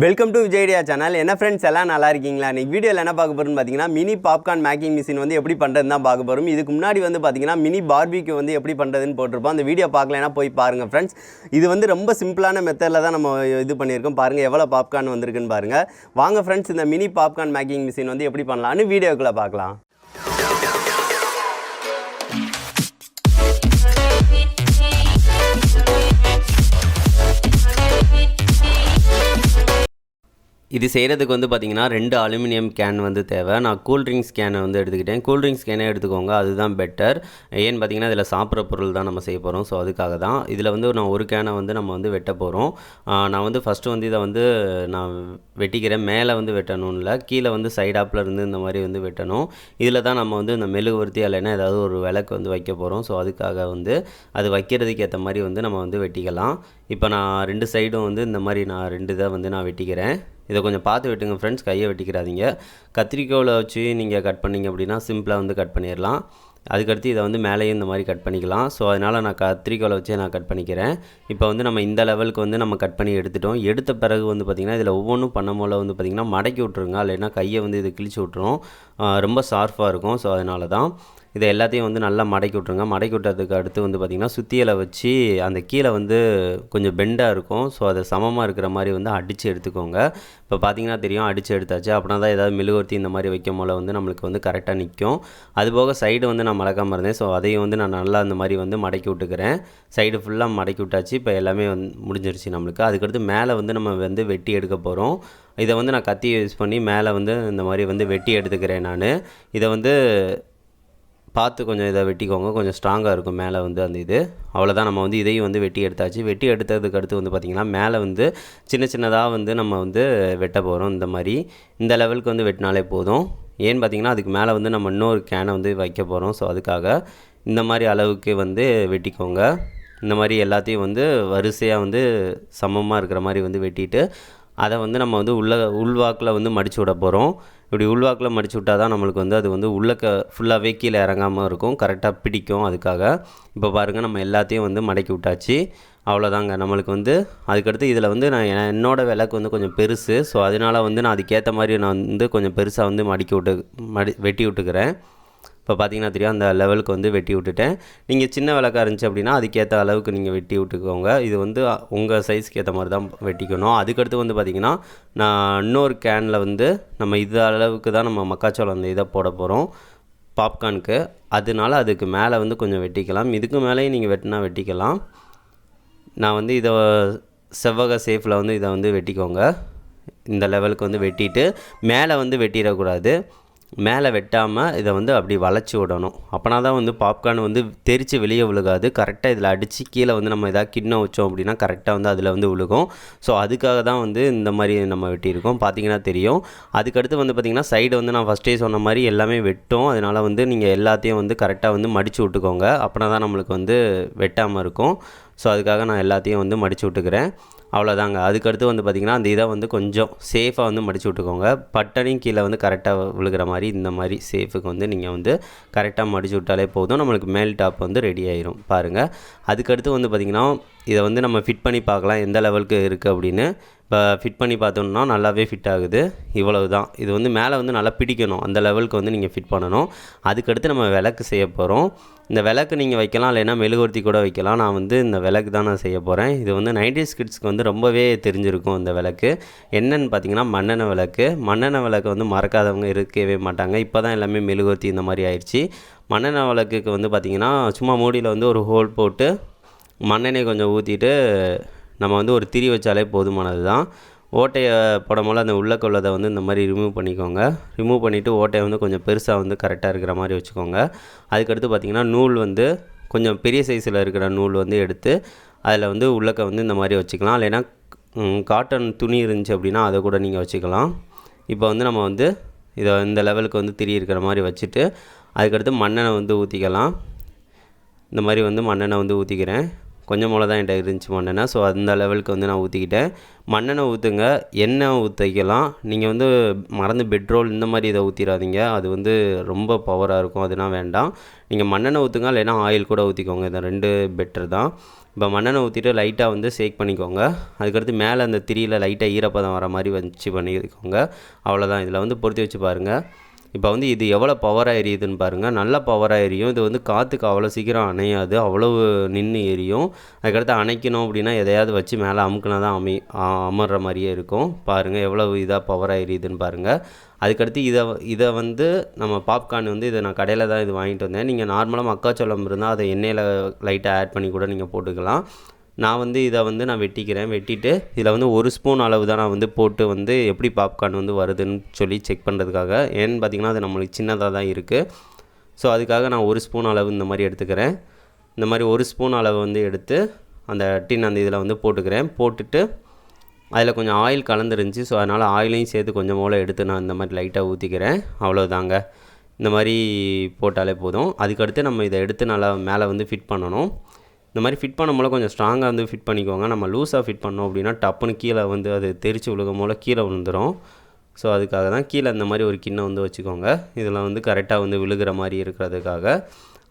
Welcome to Vijay channel. என்ன friends எல்லாம் நல்லா இருக்கீங்களா? இன்னைக்கு வீடியோவில் என்ன பார்க்க போகிறோம்னு பார்த்தீங்கன்னா மினி பாப்கார்ன் மேக்கிங் மிஷின் வந்து எப்படி பண்ணுறதுன்னு தான் பார்க்க போகிறோம். இதுக்கு முன்னாடி வந்து பார்த்தீங்கன்னா மினி பார்பிக்கு வந்து எப்படி பண்ணுறதுன்னு போட்டிருப்போம். அந்த வீடியோ பார்க்கலன்னா போய் பாருங்கள் ஃப்ரெண்ட்ஸ். இது வந்து ரொம்ப சிம்பிளான மெத்தடில் தான் நம்ம இது பண்ணியிருக்கோம். பாருங்கள் எவ்வளோ பாப்கார்ன் வந்திருக்குன்னு பாருங்கள். வாங்க ஃப்ரெண்ட்ஸ், இந்த மினி பாப்கார்ன் மேக்கிங் மிஷின் வந்து எப்படி பண்ணலான்னு வீடியோக்குள்ளே பார்க்கலாம். இது செய்கிறதுக்கு வந்து பார்த்திங்கன்னா 2 அலுமினியம் கேன் வந்து தேவை. நான் கூல்ட்ரிங்க்ஸ் கேனை வந்து எடுத்துக்கிட்டேன். கூல்ட்ரிங்க்ஸ் கேனே எடுத்துக்கோங்க, அதுதான் பெட்டர். ஏன்னு பார்த்திங்கன்னா இதில் சாப்பிட்ற பொருள் தான் நம்ம செய்ய போகிறோம். ஸோ அதுக்காக தான் இதில் வந்து நான் ஒரு கேனை வந்து நம்ம வந்து வெட்ட போகிறோம். நான் வந்து ஃபஸ்ட்டு வந்து இதை வந்து நான் வெட்டிக்கிறேன். மேலே வந்து வெட்டணும் இல்லை, கீழே வந்து சைடாப்பில் இருந்து இந்த மாதிரி வந்து வெட்டணும். இதில் தான் நம்ம வந்து இந்த மெழுகுவர்த்தி இல்லைன்னா ஏதாவது ஒரு விளக்கு வந்து வைக்க போகிறோம். ஸோ அதுக்காக வந்து அது வைக்கிறதுக்கு ஏற்ற மாதிரி வந்து நம்ம வந்து வெட்டிக்கலாம். இப்போ நான் 2 சைடும் வந்து இந்த மாதிரி நான் 2 இதை வந்து நான் வெட்டிக்கிறேன். இதை கொஞ்சம் பார்த்து வெட்டுங்க ஃப்ரெண்ட்ஸ், கையை வெட்டிக்கிறாதீங்க. கத்திரிக்கோவில் வச்சு நீங்கள் கட் பண்ணிங்க அப்படின்னா சிம்பிளாக வந்து கட் பண்ணிடலாம். அதுக்கடுத்து இதை வந்து மேலேயும் இந்த மாதிரி கட் பண்ணிக்கலாம். ஸோ அதனால் நான் கத்திரிக்கோவில் வச்சே நான் கட் பண்ணிக்கிறேன். இப்போ வந்து நம்ம இந்த லெவலுக்கு வந்து நம்ம கட் பண்ணி எடுத்துட்டோம். எடுத்த பிறகு வந்து பார்த்திங்கன்னா இதில் ஒவ்வொன்றும் பண்ண போல் வந்து பார்த்திங்கன்னா மடக்கி விட்ருங்க, இல்லைன்னா கையை வந்து இது கிழிச்சு விட்ரும். ரொம்ப ஷார்ப்பாக இருக்கும். ஸோ அதனால தான் இதை எல்லாத்தையும் வந்து நல்லா மடக்கி விட்ருங்க. மடக்கி விட்டதுக்கு அடுத்து வந்து பார்த்திங்கன்னா சுத்தியலை வச்சு அந்த கீழே வந்து கொஞ்சம் பெண்டாக இருக்கும். ஸோ அதை சமமாக இருக்கிற மாதிரி வந்து அடித்து எடுத்துக்கோங்க. இப்போ பார்த்திங்கன்னா தெரியும், அடித்து எடுத்தாச்சு. அப்படின்னா தான் ஏதாவது மெழுகுவர்த்தி இந்த மாதிரி வைக்கும் போல் வந்து நம்மளுக்கு வந்து கரெக்டாக நிற்கும். அதுபோக சைடு வந்து நான் மடக்காமல் இருந்தேன். ஸோ அதையும் வந்து நான் நல்லா அந்த மாதிரி வந்து மடக்கி விட்டுக்கிறேன். சைடு ஃபுல்லாக மடக்கி விட்டாச்சு. இப்போ எல்லாமே வந்து முடிஞ்சிருச்சு நம்மளுக்கு. அதுக்கடுத்து மேலே வந்து நம்ம வந்து வெட்டி எடுக்க போகிறோம். இதை வந்து நான் கத்தியை யூஸ் பண்ணி மேலே வந்து இந்த மாதிரி வந்து வெட்டி எடுத்துக்கிறேன். நான் இதை வந்து பார்த்து கொஞ்சம் இதை வெட்டிக்கோங்க, கொஞ்சம் ஸ்ட்ராங்காக இருக்கும் மேலே வந்து அந்த இது. அவ்வளோதான், நம்ம வந்து இதையும் வந்து வெட்டி எடுத்தாச்சு. வெட்டி எடுத்ததுக்கு அடுத்து வந்து பார்த்திங்கன்னா மேலே வந்து சின்ன சின்னதாக வந்து நம்ம வந்து வெட்ட போகிறோம். இந்த மாதிரி இந்த லெவலுக்கு வந்து வெட்டினாலே போதும். ஏன்னு பார்த்திங்கன்னா அதுக்கு மேலே வந்து நம்ம இன்னொரு கேனை வந்து வைக்க போகிறோம். ஸோ அதுக்காக இந்த மாதிரி அளவுக்கு வந்து வெட்டிக்கோங்க. இந்த மாதிரி எல்லாத்தையும் வந்து வரிசையாக வந்து சமமாக இருக்கிற மாதிரி வந்து வெட்டிட்டு அதை வந்து நம்ம வந்து உள்வாக்கில் வந்து மடித்து விட போகிறோம். இப்படி உள்வாக்கில் மடித்து விட்டால் தான் நம்மளுக்கு வந்து அது வந்து உள்ளக்க ஃபுல்லாகவே கீழே இறங்காமல் இருக்கும், கரெக்டாக பிடிக்கும். அதுக்காக இப்போ பாருங்கள் நம்ம எல்லாத்தையும் வந்து மடக்கி விட்டாச்சு. அவ்வளோதாங்க நம்மளுக்கு வந்து. அதுக்கடுத்து இதில் வந்து நான் என்னோடய விளக்கு வந்து கொஞ்சம் பெருசு. ஸோ அதனால் வந்து நான் அதுக்கேற்ற மாதிரி நான் வந்து கொஞ்சம் பெருசாக வந்து வெட்டி விட்டுக்கிறேன். இப்போ பார்த்திங்கன்னா தெரியும், அந்த லெவலுக்கு வந்து வெட்டி விட்டுட்டேன். நீங்கள் சின்ன விளக்காக இருந்துச்சு அப்படின்னா அதுக்கேற்ற அளவுக்கு நீங்கள் வெட்டி விட்டுக்கோங்க. இது வந்து உங்கள் சைஸ்க்கு ஏற்ற மாதிரி தான் வெட்டிக்கணும். அதுக்கடுத்து வந்து பார்த்திங்கன்னா நான் இன்னொரு கேனில் வந்து நம்ம இது அளவுக்கு தான் நம்ம மக்காச்சோளம் அந்த இதை போட போகிறோம் பாப்கார்னுக்கு. அதனால அதுக்கு மேலே வந்து கொஞ்சம் வெட்டிக்கலாம். இதுக்கு மேலேயும் நீங்கள் வெட்டினா வெட்டிக்கலாம். நான் வந்து இதை செவ்வக சேஃபில் வந்து இதை வந்து வெட்டிக்கோங்க. இந்த லெவலுக்கு வந்து வெட்டிட்டு மேலே வந்து வெட்டிடக்கூடாது. மேலே வெட்டாமல் இதை வந்து அப்படி வளைச்சி விடணும். அப்போனா தான் வந்து பாப்கார்ன் வந்து தெரித்து வெளியே விழுகாது. கரெக்டாக இதில் அடித்து கீழே வந்து நம்ம எதாவது கிண்ணம் வச்சோம் அப்படின்னா கரெக்டாக வந்து அதில் வந்து விழுகும். ஸோ அதுக்காக தான் வந்து இந்த மாதிரி நம்ம வெட்டியிருக்கோம். பார்த்திங்கன்னா தெரியும். அதுக்கடுத்து வந்து பார்த்திங்கன்னா சைடு வந்து நான் ஃபஸ்ட்டே சொன்ன மாதிரி எல்லாமே வெட்டும். அதனால் வந்து நீங்கள் எல்லாத்தையும் வந்து கரெக்டாக வந்து மடித்து விட்டுக்கோங்க. அப்போனா தான் நம்மளுக்கு வந்து வெட்டாமல் இருக்கும். ஸோ அதுக்காக நான் எல்லாத்தையும் வந்து மடித்து விட்டுக்கிறேன். அவ்வளோதாங்க. அதுக்கடுத்து வந்து பார்த்திங்கன்னா அந்த இதை வந்து கொஞ்சம் சேஃபாக வந்து மடித்து விட்டுக்கோங்க. பட்டனையும் கீழே வந்து கரெக்டாக விழுகிற மாதிரி இந்த மாதிரி சேஃபுக்கு வந்து நீங்கள் வந்து கரெக்டாக மடித்து விட்டாலே போதும். நம்மளுக்கு மேல் டாப் வந்து ரெடி ஆயிரும் பாருங்கள். அதுக்கடுத்து வந்து பார்த்திங்கன்னா இதை வந்து நம்ம ஃபிட் பண்ணி பார்க்கலாம் எந்த லெவலுக்கு இருக்குது அப்படின்னு. இப்போ ஃபிட் பண்ணி பார்த்தோம்னா நல்லாவே ஃபிட் ஆகுது. இவ்வளவு தான். இது வந்து மேலே வந்து நல்லா பிடிக்கணும், அந்த லெவலுக்கு வந்து நீங்கள் ஃபிட் பண்ணணும். அதுக்கடுத்து நம்ம விளக்கு செய்ய போகிறோம். இந்த விளக்கு நீங்கள் வைக்கலாம், இல்லைன்னா மெழுகுவர்த்தி கூட வைக்கலாம். நான் வந்து இந்த விளக்கு தான் நான் செய்ய போகிறேன். இது வந்து 90s கிட்ஸ்க்கு வந்து ரொம்பவே தெரிஞ்சிருக்கும் இந்த விளக்கு. என்னென்னு பார்த்தீங்கன்னா மண்ணெண்ணெய் விளக்கு. மண்ணெண்ணெய் விளக்கு வந்து மறக்காதவங்க இருக்கவே மாட்டாங்க. இப்போ தான் எல்லாமே மெழுகுவர்த்தி இந்த மாதிரி ஆயிடுச்சு. மண்ணெண்ணெய் விளக்குக்கு வந்து பார்த்திங்கன்னா சும்மா மூடியில் வந்து ஒரு ஹோல் போட்டு மண்ணெண்ணெய் கொஞ்சம் ஊற்றிட்டு நம்ம வந்து ஒரு திரி வச்சாலே போதுமானது தான். ஓட்டையை போடும்போது அந்த உள்ளே வந்து இந்த மாதிரி ரிமூவ் பண்ணிக்கோங்க. ரிமூவ் பண்ணிவிட்டு ஓட்டையை வந்து கொஞ்சம் பெருசாக வந்து கரெக்டாக இருக்கிற மாதிரி வச்சுக்கோங்க. அதுக்கடுத்து பார்த்திங்கன்னா நூல் வந்து கொஞ்சம் பெரிய சைஸில் இருக்கிற நூல் வந்து எடுத்து அதில் வந்து உள்ளக்க வந்து இந்த மாதிரி வச்சுக்கலாம். இல்லைன்னா காட்டன் துணி இருந்துச்சு அப்படின்னா அதை கூட நீங்கள் வச்சுக்கலாம். இப்போ வந்து நம்ம வந்து இதை இந்த லெவலுக்கு வந்து திரி இருக்கிற மாதிரி வச்சுட்டு, அதுக்கடுத்து மண்ணெண்ணெய் வந்து ஊற்றிக்கலாம். இந்த மாதிரி வந்து மண்ணெண்ணெய் வந்து ஊற்றிக்கிறேன். கொஞ்சம் போல தான் என்கிட்ட இருந்துச்சு மண்ணெண்ணெய். ஸோ அந்த லெவலுக்கு வந்து நான் ஊற்றிக்கிட்டேன். மண்ணெண்ணெய் ஊற்றுங்க, எண்ணெய் ஊற்றிக்கலாம். நீங்கள் வந்து மறந்து பெட்ரோல் இந்த மாதிரி இதை ஊற்றிடாதீங்க, அது வந்து ரொம்ப பவராக இருக்கும், அதெல்லாம் வேண்டாம். நீங்கள் மண்ணெண்ணெய் ஊற்றுங்க, இல்லைன்னா ஆயில் கூட ஊற்றிக்கோங்க, இந்த 2 பெட்டர் தான். இப்போ மண்ணெண்ணெய் ஊற்றிட்டு லைட்டாக வந்து ஷேக் பண்ணிக்கோங்க. அதுக்கடுத்து மேலே அந்த திரியில் லைட்டாக ஈரப்பதம் வர மாதிரி வச்சு பண்ணிக்கோங்க. அவ்வளோதான். இதில் வந்து பொருத்தி வச்சு பாருங்கள். இப்போ வந்து இது எவ்வளோ பவராக எரியுதுன்னு பாருங்கள். நல்ல பவராக எரியும். இது வந்து காற்றுக்கு அவ்வளோ சீக்கிரம் அணையாது, அவ்வளவு நின்று எரியும். அதுக்கடுத்து அணைக்கணும் அப்படின்னா எதையாவது வச்சு மேலே அமுக்குனா தான் அமர்ற மாதிரியே இருக்கும். பாருங்கள் எவ்வளவு இதாக பவராக எரியுதுன்னு பாருங்கள். அதுக்கடுத்து இதை வந்து நம்ம பாப்கார்ன் வந்து இதை நான் கடையில் தான் இது வாங்கிட்டு வந்தேன். நீங்கள் நார்மலாக மக்காச்சோளம் இருந்தால் அதை எண்ணெயில் லைட்டாக ஆட் பண்ணி கூட நீங்கள் போட்டுக்கலாம். நான் வந்து இதை வந்து நான் வெட்டிட்டு இதில் வந்து 1 ஸ்பூன் அளவு தான் நான் வந்து போட்டு வந்து எப்படி பாப்கார்ன் வந்து வருதுன்னு சொல்லி செக் பண்ணுறதுக்காக. ஏன்னு பார்த்திங்கன்னா அது நம்மளுக்கு சின்னதாக தான் இருக்குது. ஸோ அதுக்காக நான் 1 ஸ்பூன் அளவு இந்த மாதிரி எடுத்துக்கிறேன். இந்த மாதிரி 1 ஸ்பூன் அளவு வந்து எடுத்து அந்த டின் அந்த இதில் வந்து போட்டுட்டு அதில் கொஞ்சம் ஆயில் கலந்துருந்துச்சு. ஸோ அதனால் ஆயிலையும் சேர்த்து கொஞ்சம் போல் எடுத்து நான் இந்த மாதிரி லைட்டாக ஊற்றிக்கிறேன். அவ்வளோதாங்க. இந்த மாதிரி போட்டாலே போதும். அதுக்கடுத்து நம்ம இதை எடுத்து நல்லா மேலே வந்து ஃபிட் பண்ணணும். இந்த மாதிரி ஃபிட் பண்ணும்போது கொஞ்சம் ஸ்ட்ராங்காக வந்து ஃபிட் பண்ணிக்கோங்க. நம்ம லூஸாக ஃபிட் பண்ணோம் அப்படின்னா டப்புன்னு கீழே வந்து அது தெரிச்சு விழுகும் போல் கீழே விழுந்துடும். ஸோ அதுக்காக தான் கீழே இந்த மாதிரி ஒரு கிண்ணம் வந்து வச்சுக்கோங்க. இதில் வந்து கரெக்டாக வந்து விழுகிற மாதிரி இருக்கிறதுக்காக.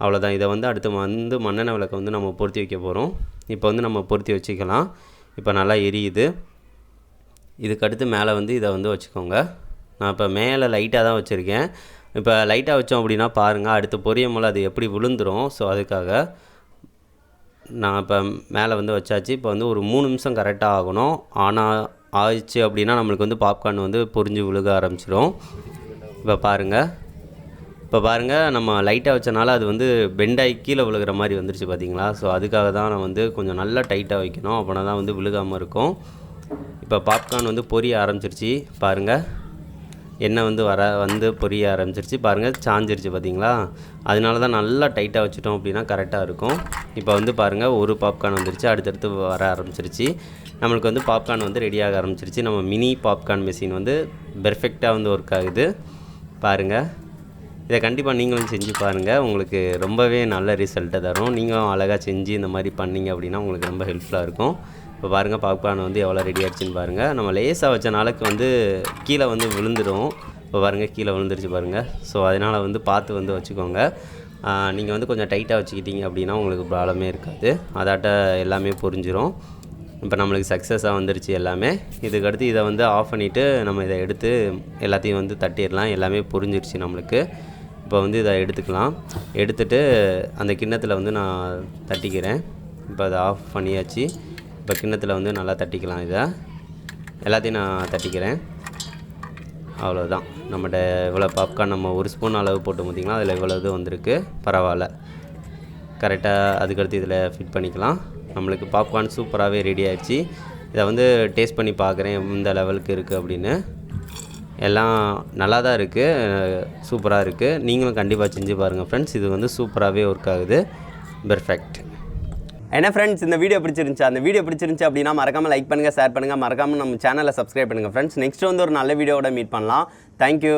அவ்வளோதான். இதை வந்து அடுத்து வந்து மண்ணெண்ணெய் விளக்கை வந்து நம்ம பொருத்தி வைக்க போகிறோம். இப்போ வந்து நம்ம பொருத்தி வச்சுக்கலாம். இப்போ நல்லா எரியுது. இதுக்கடுத்து மேலே வந்து இதை வந்து வச்சுக்கோங்க. நான் இப்போ மேலே லைட்டாக தான் வச்சுருக்கேன். இப்போ லைட்டாக வச்சோம் அப்படின்னா பாருங்கள், அடுத்து பொரியும் போல் அது எப்படி விழுந்துடும். ஸோ அதுக்காக நான் இப்போ மேலே வந்து வச்சாச்சு. இப்போ வந்து ஒரு 3 நிமிஷம் கரெக்டாக ஆகணும். ஆனால் ஆயிடுச்சு அப்படின்னா நம்மளுக்கு வந்து பாப்கார்ன் வந்து பொரிஞ்சு விழுக ஆரம்பிச்சிடும். இப்போ பாருங்கள் நம்ம லைட்டாக வச்சனால அது வந்து பெண்டாகி கீழே விழுகிற மாதிரி வந்துருச்சு பார்த்தீங்களா. ஸோ அதுக்காக தான் நான் வந்து கொஞ்சம் நல்லா டைட்டாக வைக்கணும், அப்படின்னா தான் வந்து விழுகாமல் இருக்கும். இப்போ பாப்கார்ன் வந்து பொரிய ஆரம்பிச்சிருச்சு பாருங்கள். எண்ணெய் வந்து பொரிய ஆரம்பிச்சிருச்சு பாருங்கள், சாஞ்சிருச்சு பார்த்தீங்களா. அதனால தான் நல்லா டைட்டாக வச்சுட்டோம் அப்படின்னா கரெக்டாக இருக்கும். இப்போ வந்து பாருங்கள், ஒரு பாப்கார்ன் வந்துருச்சு, அடுத்தடுத்து வர ஆரம்பிச்சிருச்சு. நம்மளுக்கு வந்து பாப்கார்ன் வந்து ரெடியாக ஆரம்பிச்சிருச்சு. நம்ம மினி பாப்கார்ன் மெஷின் வந்து பெர்ஃபெக்டாக வந்து ஒர்க் ஆகுது பாருங்கள். இதை கண்டிப்பாக நீங்களும் செஞ்சு பாருங்கள், உங்களுக்கு ரொம்பவே நல்ல ரிசல்ட்டை தரும். நீங்களும் அழகாக செஞ்சு இந்த மாதிரி பண்ணிங்க அப்படின்னா உங்களுக்கு ரொம்ப ஹெல்ப்ஃபுல்லாக இருக்கும். இப்போ பாருங்கள் பாப்கார்ன் வந்து எவ்வளோ ரெடி ஆகிடுச்சின்னு பாருங்கள். நம்ம லேசாக வச்ச நாளுக்கு வந்து கீழே வந்து விழுந்துடும். இப்போ பாருங்கள் கீழே விழுந்துருச்சு பாருங்கள். ஸோ அதனால் வந்து பார்த்து வந்து வச்சுக்கோங்க. நீங்கள் வந்து கொஞ்சம் டைட்டாக வச்சுக்கிட்டீங்க அப்படின்னா உங்களுக்கு ப்ராப்ளமே இருக்காது, அதாட்ட எல்லாமே புரிஞ்சிடும். இப்போ நம்மளுக்கு சக்ஸஸாக வந்துருச்சு எல்லாமே. இதுக்கடுத்து இதை வந்து ஆஃப் பண்ணிவிட்டு நம்ம இதை எடுத்து எல்லாத்தையும் வந்து தட்டிடலாம். எல்லாமே புரிஞ்சிருச்சு நம்மளுக்கு. இப்போ வந்து இதை எடுத்துட்டு அந்த கிண்ணத்தில் வந்து நான் தட்டிக்கிறேன். இப்போ அதை ஆஃப் பண்ணியாச்சு. இப்போ கிண்ணத்தில் வந்து நல்லா தட்டிக்கலாம். இதை எல்லாத்தையும் நான் தட்டிக்கிறேன். அவ்வளோதான். நம்மகிட்ட இவ்வளோ பாப்கார்ன் நம்ம 1 ஸ்பூன் அளவு போட்டு பார்த்திங்கன்னா அதில் இவ்வளோ இது வந்திருக்கு. பரவாயில்ல, கரெக்டாக. அதுக்கடுத்து இதில் ஃபிட் பண்ணிக்கலாம். நம்மளுக்கு பாப்கார்ன் சூப்பராகவே ரெடி ஆகிடுச்சு. இதை வந்து டேஸ்ட் பண்ணி பார்க்குறேன் இந்த லெவலுக்கு இருக்குது அப்படின்னு. எல்லாம் நல்லா தான் இருக்குது, சூப்பராக இருக்குது. நீங்களும் கண்டிப்பாக செஞ்சு பாருங்கள் ஃப்ரெண்ட்ஸ். இது வந்து சூப்பராகவே ஒர்க் ஆகுது, பெர்ஃபெக்ட். என்ன ஃப்ரெண்ட்ஸ், இந்த வீடியோ பிடிச்சிருந்துச்சு அப்படின்னா மறக்காமல் லைக் பண்ணுங்கள், ஷேர் பண்ணுங்கள், மறக்காமல் நம்ம சேனலை சப்ஸ்கிரைப் பண்ணுங்கள் ஃப்ரெண்ட்ஸ். நெக்ஸ்ட் வந்து ஒரு நல்ல வீடியோவோட மீட் பண்ணலாம். தேங்க்யூ.